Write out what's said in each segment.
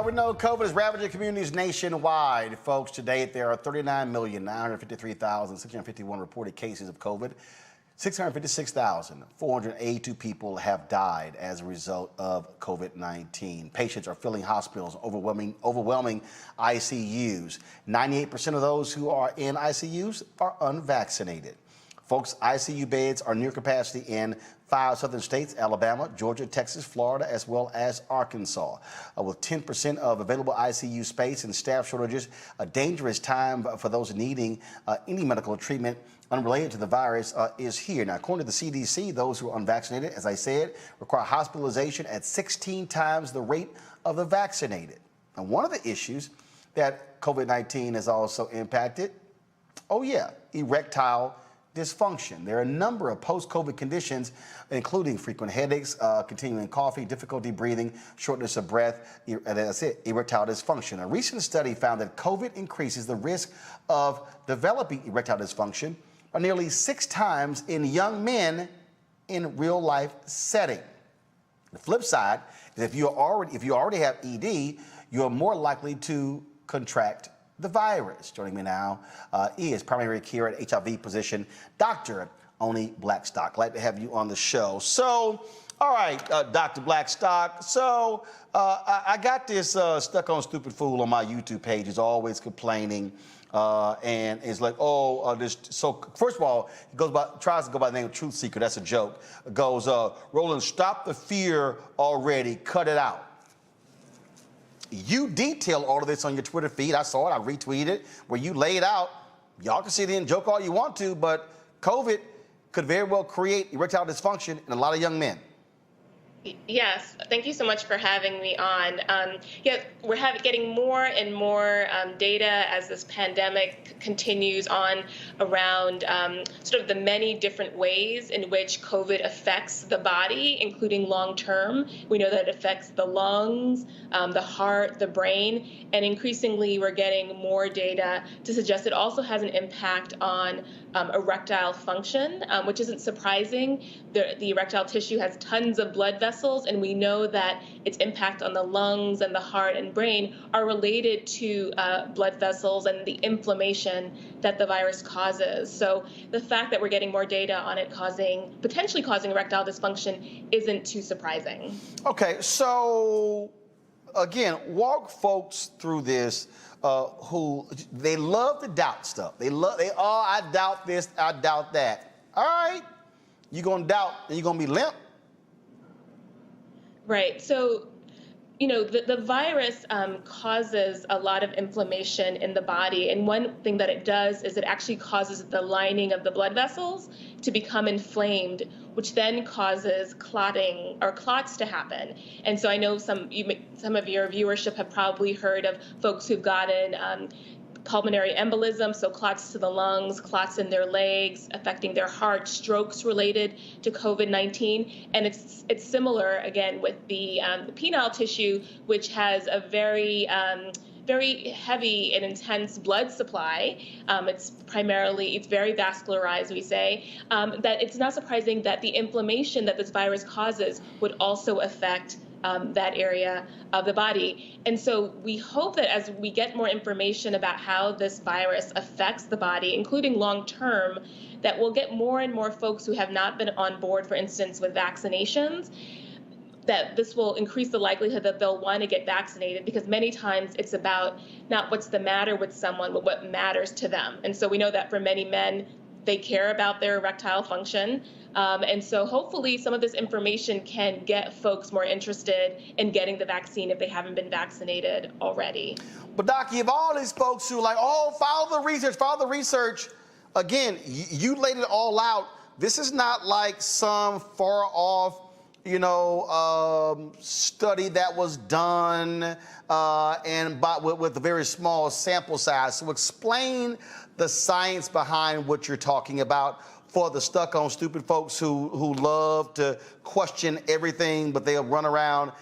We know COVID is ravaging communities nationwide. Folks, to date, there are 39,953,651 reported cases of COVID. 656,482 people have died as a result of COVID-19. Patients are filling hospitals, overwhelming ICUs. 98% of those who are in ICUs are unvaccinated. Folks, ICU beds are near capacity in 5 southern states: Alabama, Georgia, Texas, Florida, as well as Arkansas. With 10% of available ICU space and staff shortages, a dangerous time for those needing any medical treatment unrelated to the virus is here. Now, according to the CDC, those who are unvaccinated, as I said, require hospitalization at 16 times the rate of the vaccinated. And one of the issues that COVID-19 has also impacted, erectile dysfunction. There are a number of post-COVID conditions, including frequent headaches, continuing coughing, difficulty breathing, shortness of breath, and that's it, erectile dysfunction. A recent study found that COVID increases the risk of developing erectile dysfunction by nearly 6 times in young men in real-life setting. The flip side is if you already have ED, you're more likely to contract the virus. Joining me now is primary care and HIV physician, Dr. Oni Blackstock. Glad to have you on the show. So, all right, Dr. Blackstock. So, I got this stuck on stupid fool on my YouTube page. Is always complaining, and it's like, this. So, first of all, he tries to go by the name of Truth Seeker. That's a joke. Goes, Roland, stop the fear already. Cut it out. You detail all of this on your Twitter feed. I saw it. I retweeted it, where you laid out. Y'all can sit in and joke all you want to, but COVID could very well create erectile dysfunction in a lot of young men. Yes, thank you so much for having me on. We're getting more and more data as this pandemic continues on around sort of the many different ways in which COVID affects the body, including long-term. We know that it affects the lungs, the heart, the brain, and increasingly we're getting more data to suggest it also has an impact on erectile function, which isn't surprising. The erectile tissue has tons of blood vessels, and we know that its impact on the lungs and the heart and brain are related to blood vessels and the inflammation that the virus causes. So the fact that we're getting more data on it potentially causing erectile dysfunction isn't too surprising. Okay, so again, walk folks through this who they love to doubt stuff. I doubt this, I doubt that. All right, you're gonna doubt and you're gonna be limp. Right. So, the virus causes a lot of inflammation in the body. And one thing that it does is it actually causes the lining of the blood vessels to become inflamed, which then causes clotting or clots to happen. And so I know some of your viewership have probably heard of folks who've gotten pulmonary embolism, so clots to the lungs, clots in their legs, affecting their heart, strokes related to COVID-19. And it's similar, again, with the penile tissue, which has a very heavy and intense blood supply. It's very vascularized, we say, that it's not surprising that the inflammation that this virus causes would also affect that area of the body. And so we hope that as we get more information about how this virus affects the body, including long-term, that we'll get more and more folks who have not been on board, for instance, with vaccinations, that this will increase the likelihood that they'll want to get vaccinated, because many times it's about not what's the matter with someone, but what matters to them. And so we know that for many men, they care about their erectile function. And so hopefully some of this information can get folks more interested in getting the vaccine if they haven't been vaccinated already. But Doc, you have all these folks who are like, follow the research. Again, you laid it all out. This is not like some far off, study that was done with a very small sample size. So explain the science behind what you're talking about for the stuck on stupid folks who love to question everything, but they'll run around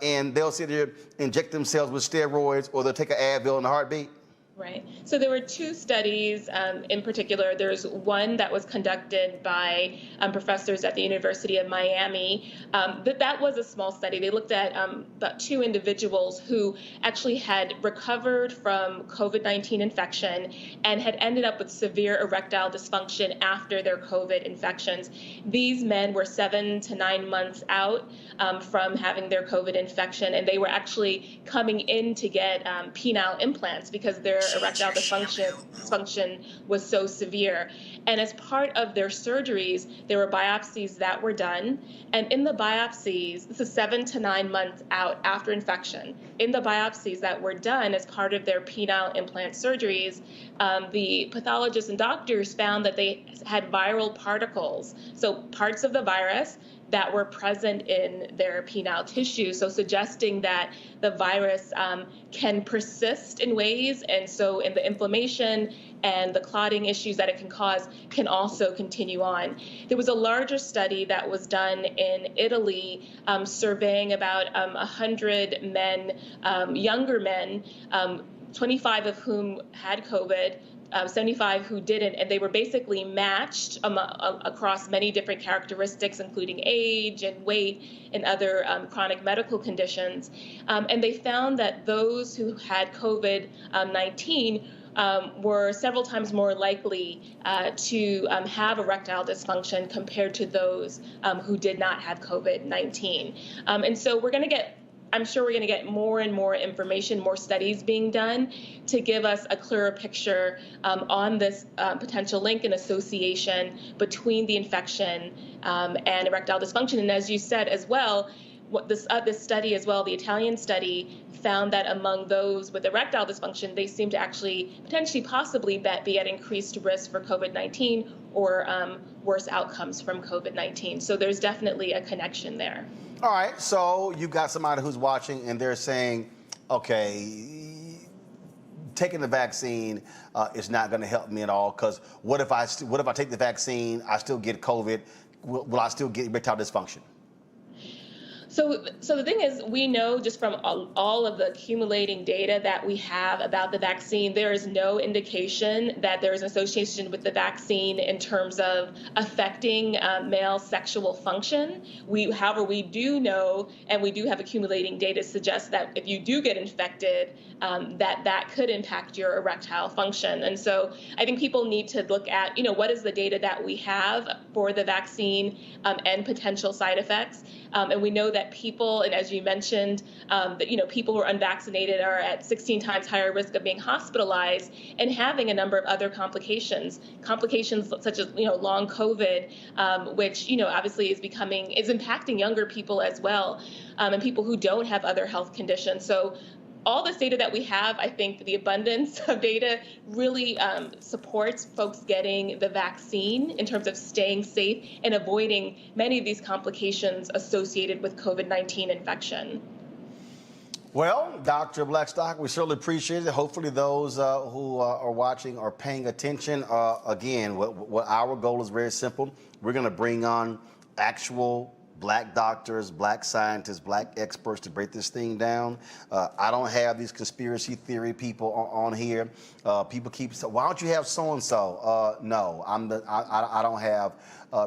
and they'll sit there, inject themselves with steroids, or they'll take an Advil in a heartbeat. Right. So there were two studies in particular. There's one that was conducted by professors at the University of Miami. That was a small study. They looked at about two individuals who actually had recovered from COVID-19 infection and had ended up with severe erectile dysfunction after their COVID infections. These men were 7 to 9 months out from having their COVID infection, and they were actually coming in to get penile implants because their erectile dysfunction was so severe. And as part of their surgeries, there were biopsies that were done. And in the biopsies, this is 7 to 9 months out after infection, in the biopsies that were done as part of their penile implant surgeries, the pathologists and doctors found that they had viral particles, so parts of the virus that were present in their penile tissue, so suggesting that the virus can persist in ways, and so in the inflammation and the clotting issues that it can cause can also continue on. There was a larger study that was done in Italy surveying about 100 men, younger men, 25 of whom had COVID, 75 who didn't, and they were basically matched across many different characteristics, including age and weight and other chronic medical conditions. And they found that those who had COVID-19 were several times more likely to have erectile dysfunction compared to those who did not have COVID-19. And so I'm sure we're going to get more and more information, more studies being done to give us a clearer picture on this potential link and association between the infection and erectile dysfunction. And as you said as well, this study as well, the Italian study, found that among those with erectile dysfunction, they seem to actually potentially possibly be at increased risk for COVID-19 or worse outcomes from COVID-19. So there's definitely a connection there. All right, so you've got somebody who's watching and they're saying, okay, taking the vaccine is not going to help me at all, because what if I take the vaccine, I still get COVID, will I still get erectile dysfunction? So the thing is, we know just from all of the accumulating data that we have about the vaccine, there is no indication that there is an association with the vaccine in terms of affecting male sexual function. However, we do know, and we do have accumulating data suggest that if you do get infected, that could impact your erectile function. And so I think people need to look at, what is the data that we have for the vaccine and potential side effects. And we know that people, and as you mentioned, that people who are unvaccinated are at 16 times higher risk of being hospitalized and having a number of other complications such as long COVID, which obviously is impacting younger people as well, and people who don't have other health conditions. So all this data that we have, I think the abundance of data really supports folks getting the vaccine in terms of staying safe and avoiding many of these complications associated with COVID-19 infection. Well, Dr. Blackstock, we certainly appreciate it. Hopefully those who are watching are paying attention. Again, what our goal is very simple. We're going to bring on actual Black doctors, Black scientists, Black experts to break this thing down. I don't have these conspiracy theory people on here. People keep saying, why don't you have so-and-so? No, I don't have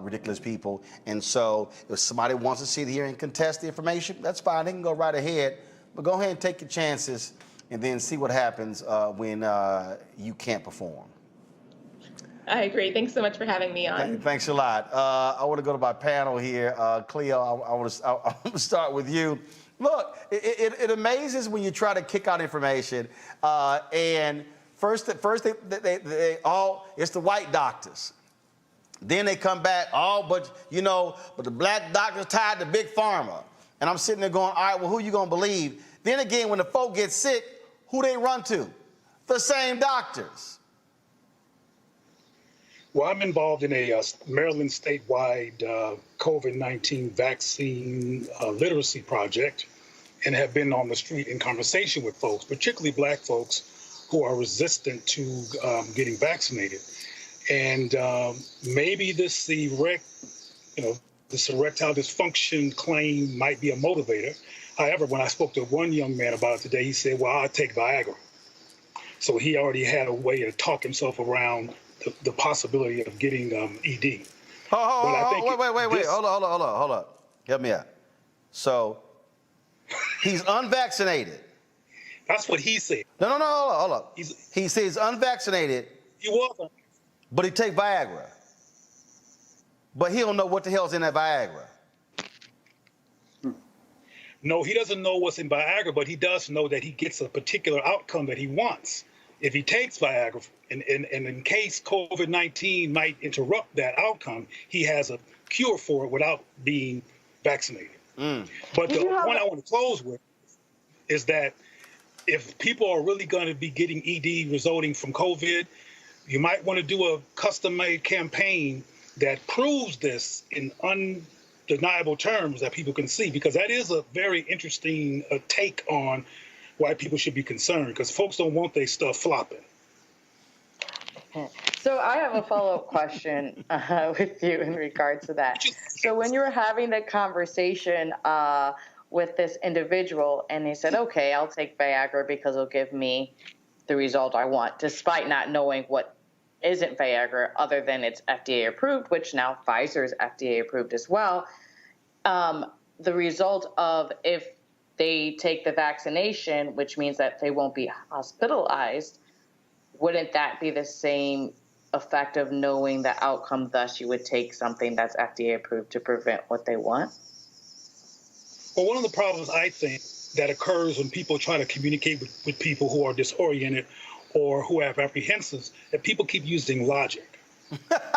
ridiculous people. And so if somebody wants to sit here and contest the information, that's fine. They can go right ahead. But go ahead and take your chances and then see what happens when you can't perform. I agree. Thanks so much for having me on. Thanks a lot. I want to go to my panel here. Cleo, I want to start with you. Look, it amazes when you try to kick out information, and first they all, it's the white doctors. Then they come back, but the Black doctors tied to Big Pharma. And I'm sitting there going, all right, well, who you going to believe? Then again, when the folk get sick, who they run to? The same doctors. Well, I'm involved in a Maryland statewide COVID-19 vaccine literacy project and have been on the street in conversation with folks, particularly Black folks who are resistant to getting vaccinated. And maybe this erectile dysfunction claim might be a motivator. However, when I spoke to one young man about it today, he said, well, I'll take Viagra. So he already had a way to talk himself around the possibility of getting ED. But I think wait. Hold on. Help me out. So he's unvaccinated. That's what he said. No, hold on. He says unvaccinated. He was. But he take Viagra. But he don't know what the hell's in that Viagra. No, he doesn't know what's in Viagra, but he does know that he gets a particular outcome that he wants if he takes Viagra. And in case COVID-19 might interrupt that outcome, he has a cure for it without being vaccinated. But the point I want to close with is that if people are really going to be getting ED resulting from COVID, you might want to do a custom-made campaign that proves this in undeniable terms that people can see, because that is a very interesting take on why people should be concerned, because folks don't want their stuff flopping. So I have a follow-up question with you in regards to that. So when you were having the conversation with this individual and he said, okay, I'll take Viagra because it'll give me the result I want, despite not knowing what isn't Viagra other than it's FDA approved, which now Pfizer is FDA approved as well. The result of if they take the vaccination, which means that they won't be hospitalized, wouldn't that be the same effect of knowing the outcome, thus you would take something that's FDA approved to prevent what they want? Well, one of the problems I think that occurs when people try to communicate with people who are disoriented or who have apprehensions, that people keep using logic.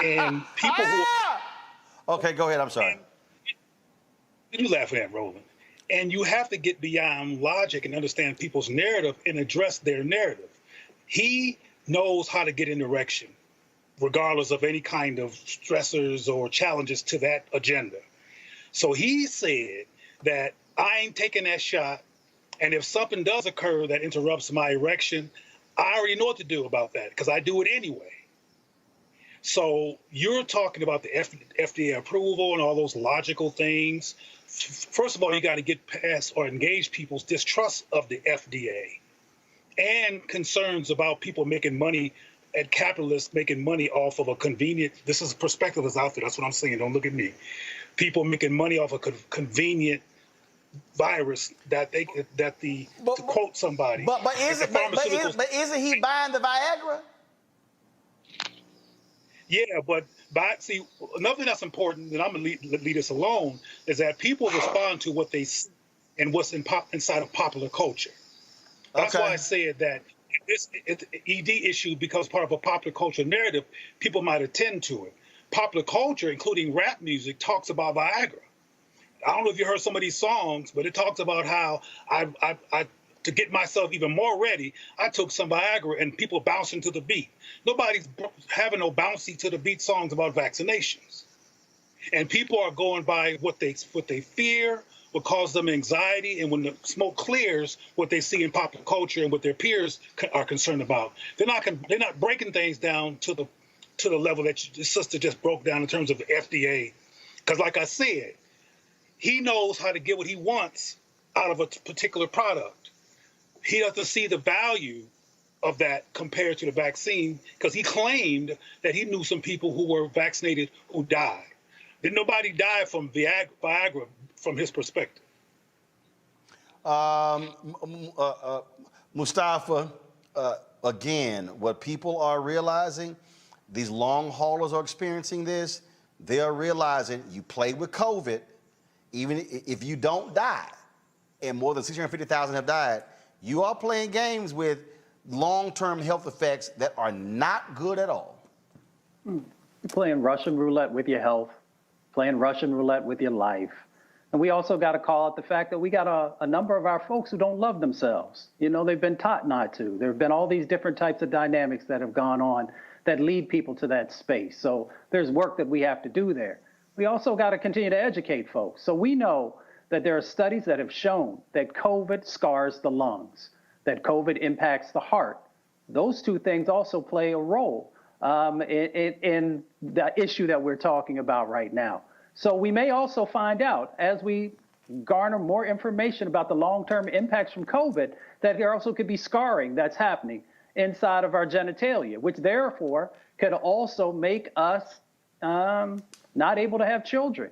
And people who... Okay, go ahead, I'm sorry. You laughing at Roland. And you have to get beyond logic and understand people's narrative and address their narrative. He knows how to get an erection, regardless of any kind of stressors or challenges to that agenda. So he said that I ain't taking that shot, and if something does occur that interrupts my erection, I already know what to do about that, because I do it anyway. So you're talking about the FDA approval and all those logical things. First of all, you got to get past or engage people's distrust of the FDA and concerns about people making money, and capitalists making money off of a convenient, this is a perspective that's out there, that's what I'm saying, don't look at me. People making money off a convenient virus to quote somebody. But isn't he buying the Viagra? Yeah, but see, another thing that's important, and I'm going to leave this alone, is that people respond to what they see and what's inside of popular culture. That's why I said that this ED issue becomes part of a popular culture narrative, people might attend to it. Popular culture, including rap music, talks about Viagra. I don't know if you heard some of these songs, but it talks about how I to get myself even more ready, I took some Viagra and people bouncing to the beat. Nobody's having no bouncy to the beat songs about vaccinations. And people are going by what they fear, what causes them anxiety, and when the smoke clears, what they see in popular culture and what their peers are concerned about. They're not breaking things down to the level that your sister just broke down in terms of the FDA. Because like I said, he knows how to get what he wants out of a particular product. He doesn't see the value of that compared to the vaccine, because he claimed that he knew some people who were vaccinated who died. Did nobody die from Viagra from his perspective? Mustafa, again, what people are realizing, these long haulers are experiencing this, they are realizing you play with COVID, even if you don't die, and more than 650,000 have died, you are playing games with long-term health effects that are not good at all. You're playing Russian roulette with your health, playing Russian roulette with your life. And we also got to call out the fact that we got a number of our folks who don't love themselves. You know, they've been taught not to. There have been all these different types of dynamics that have gone on that lead people to that space. So there's work that we have to do there. We also got to continue to educate folks. So we know that there are studies that have shown that COVID scars the lungs, that COVID impacts the heart. Those two things also play a role in the issue that we're talking about right now. So we may also find out, as we garner more information about the long-term impacts from COVID, that there also could be scarring that's happening inside of our genitalia, which therefore could also make us not able to have children.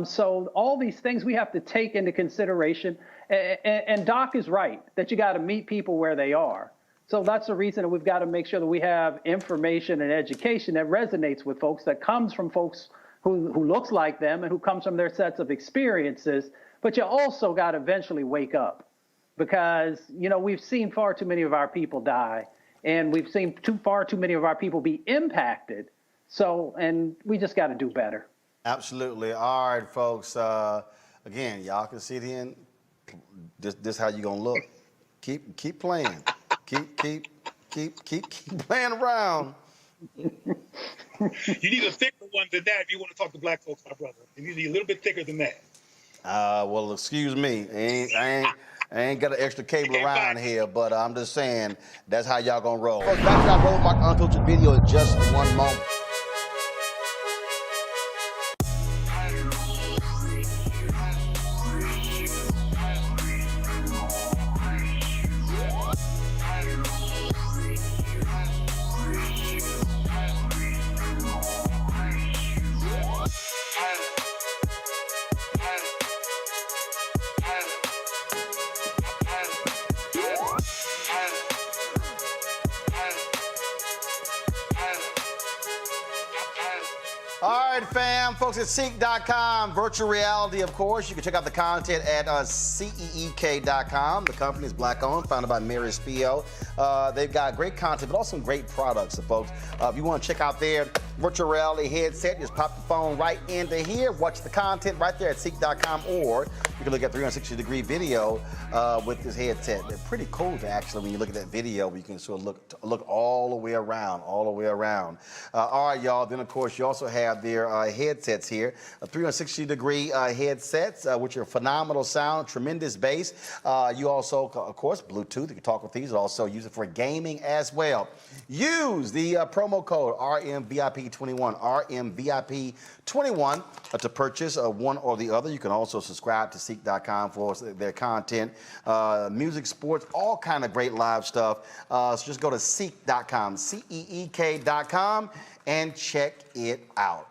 So all these things we have to take into consideration. And Doc is right that you got to meet people where they are. So that's the reason that we've got to make sure that we have information and education that resonates with folks, that comes from folks who looks like them and who comes from their sets of experiences. But you also got to eventually wake up, because, you know, we've seen far too many of our people die, and we've seen far too many of our people be impacted. So, and we just got to do better. Absolutely. All right, folks. Again, y'all can sit in. This how you gonna look. Keep playing. Keep playing around. You need a thicker one than that if you want to talk to black folks, my brother. You need to be a little bit thicker than that. Well, excuse me. I ain't got an extra cable around here, but I'm just saying that's how y'all gonna roll. Folks, back to our Roland Martin Unfiltered video in just one moment. All right, fam, folks at Seek.com, virtual reality, of course. You can check out the content at CEEK.com. The company is black-owned, founded by Mary Spio. They've got great content, but also some great products, so folks. If you want to check out their virtual reality headset, just pop the phone right into here, watch the content right there at Seek.com, or you can look at 360-degree video with this headset. They're pretty cool, actually, when you look at that video. You can sort of look all the way around, all right, y'all. Then, of course, you also have their headsets here, 360-degree headsets, which are phenomenal sound, tremendous bass. You also, of course, Bluetooth. You can talk with these. Also use it for gaming as well. Use the promo code RMVIP21, RMVIP21 to purchase one or the other. You can also subscribe to Seek.com for their content, music, sports, all kind of great live stuff. So just go to Seek.com, CEEK.com, and check it out.